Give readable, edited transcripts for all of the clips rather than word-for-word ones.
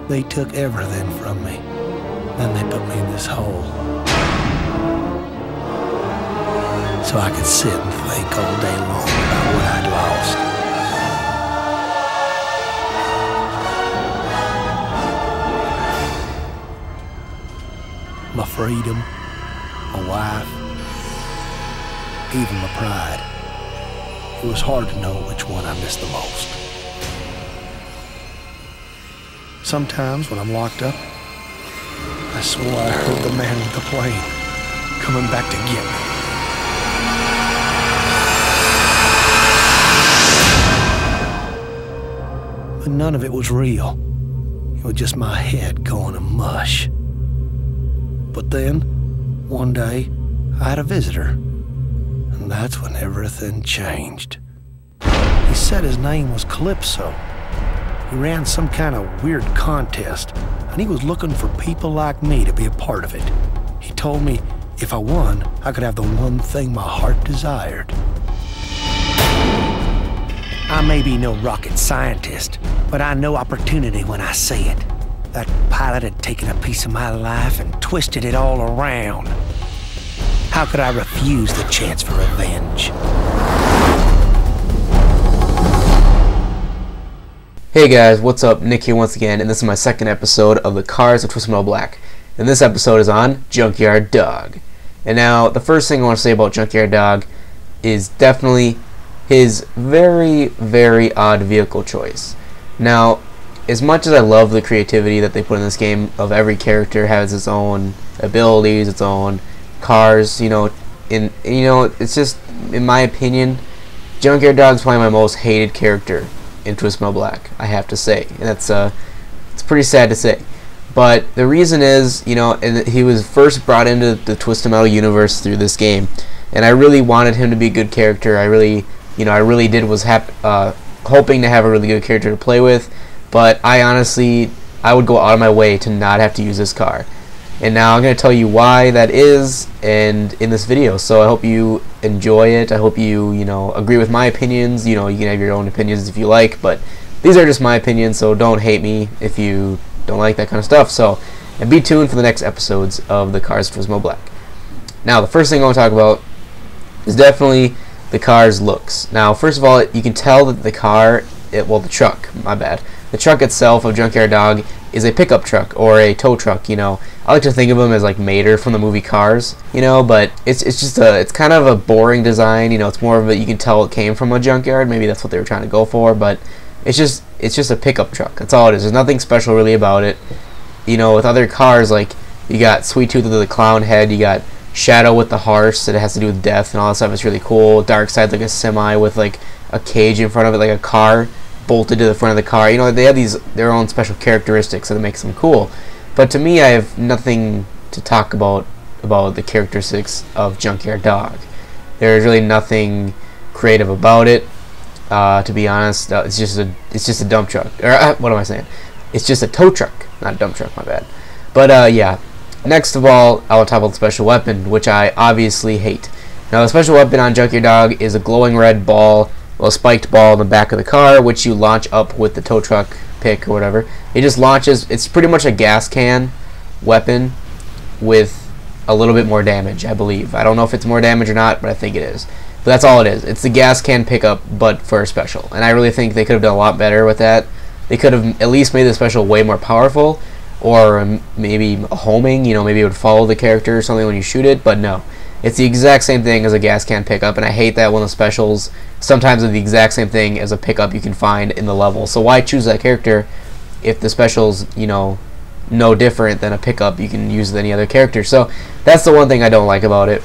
They took everything from me. Then they put me in this hole. So I could sit and think all day long about what I'd lost. My freedom, my wife, even my pride. It was hard to know which one I missed the most. Sometimes when I'm locked up, I swore I heard the man with the plane coming back to get me. But none of it was real. It was just my head going to mush. But then, one day, I had a visitor. And that's when everything changed. He said his name was Calypso. He ran some kind of weird contest, and he was looking for people like me to be a part of it. He told me if I won, I could have the one thing my heart desired. I may be no rocket scientist, but I know opportunity when I see it. That pilot had taken a piece of my life and twisted it all around. How could I refuse the chance for revenge? Hey guys, what's up? Nick here once again, and this is my second episode of the Cars of Twisted Metal Black. And this episode is on Junkyard Dog. And now, the first thing I want to say about Junkyard Dog is definitely his very, very odd vehicle choice. Now, as much as I love the creativity that they put in this game, of every character has its own abilities, its own cars, it's just, in my opinion, Junkyard Dog's probably my most hated character in Twisted Metal Black, I have to say, and that's it's pretty sad to say. But the reason is, and he was first brought into the Twisted Metal universe through this game, and I really wanted him to be a good character. I really was hoping to have a really good character to play with, but I would go out of my way to not have to use this car. And now I'm going to tell you why that is, and in this video. So I hope you enjoy it. I hope you, agree with my opinions. You can have your own opinions if you like, but these are just my opinions, so don't hate me if you don't like that kind of stuff. So, and be tuned for the next episodes of the Cars of Twisted Metal Black. Now, the first thing I want to talk about is definitely the car's looks. Now, first of all, you can tell that the truck itself of Junkyard Dog is a pickup truck or a tow truck. I like to think of them as like Mater from the movie Cars, but it's kind of a boring design. It's more of a, you can tell it came from a junkyard. Maybe that's what they were trying to go for, but it's just a pickup truck. That's all it is. There's nothing special really about it. With other cars, like you got Sweet Tooth with the clown head, you got Shadow with the hearse that has to do with death and all that stuff. It's really cool. Darkseid's like a semi with like a cage in front of it, like a car bolted to the front of the car. They have their own special characteristics that makes them cool. But to me, I have nothing to talk about the characteristics of Junkyard Dog. There's really nothing creative about it. To be honest, it's just a dump truck. Or what am I saying? It's just a tow truck, not a dump truck. My bad. But yeah. Next of all, I will talk about the special weapon, which I obviously hate. Now, the special weapon on Junkyard Dog is a glowing red ball, a spiked ball in the back of the car, which you launch up with the tow truck pick or whatever. It just launches. It's pretty much a gas can weapon with a little bit more damage, I believe. I don't know if it's more damage or not, but I think it is. But that's all it is. It's the gas can pickup, but for a special. And I really think they could have done a lot better with that. They could have at least made the special way more powerful, or maybe a homing. Maybe it would follow the character or something when you shoot it. But no, it's the exact same thing as a gas can pickup, and I hate that when the specials sometimes are the exact same thing as a pickup you can find in the level. So why choose that character if the specials, no different than a pickup you can use with any other character? So that's the one thing I don't like about it.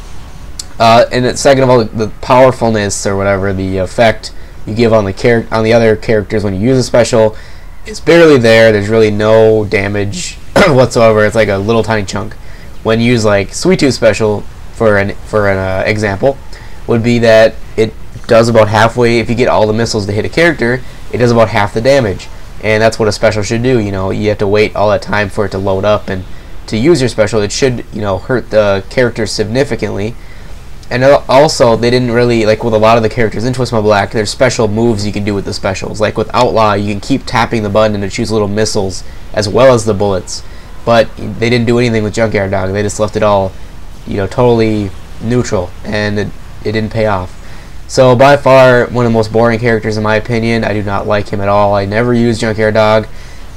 And then second of all, the powerfulness or whatever, the effect you give on the other characters when you use a special, it's barely there. There's really no damage whatsoever. It's like a little tiny chunk. When you use like Sweet Tooth special for an example, would be that it does about halfway. If you get all the missiles to hit a character, it does about half the damage, and that's what a special should do. You have to wait all that time for it to load up, and to use your special, it should hurt the character significantly. And also, they didn't really, like with a lot of the characters in Twist My Black, there's special moves you can do with the specials. Like with Outlaw, you can keep tapping the button to choose little missiles as well as the bullets. But they didn't do anything with Junkyard Dog. They just left it all, totally neutral, and it didn't pay off. So by far, one of the most boring characters in my opinion. I do not like him at all. I never use Junkyard Dog.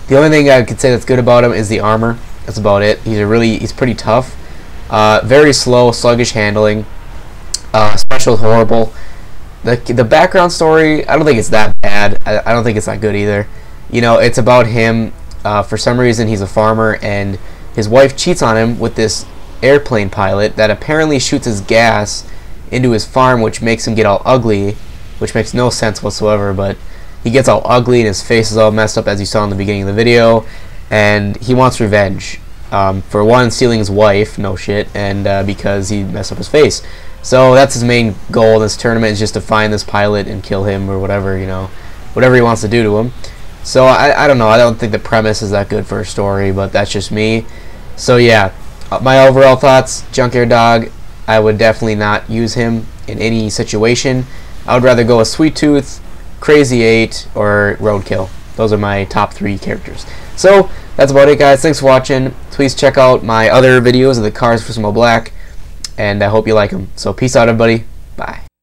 The only thing I could say that's good about him is the armor. That's about it. He's pretty tough. Very slow, sluggish handling. Special horrible. The background story, I don't think it's that bad. I don't think it's that good either. It's about him. For some reason, he's a farmer, and his wife cheats on him with this airplane pilot that apparently shoots his gas into his farm, which makes him get all ugly, which makes no sense whatsoever. But he gets all ugly, and his face is all messed up, as you saw in the beginning of the video, and he wants revenge. For one, stealing his wife, no shit, and because he messed up his face. So that's his main goal in this tournament, is just to find this pilot and kill him, or whatever, whatever he wants to do to him. So I don't know, I don't think the premise is that good for a story, but that's just me. So yeah, my overall thoughts, Junkyard Dog, I would definitely not use him in any situation. I would rather go with Sweet Tooth, Crazy 8, or Roadkill. Those are my top 3 characters. So that's about it, guys. Thanks for watching. Please check out my other videos of the cars for Twist My Black, and I hope you like them. So peace out, everybody. Bye.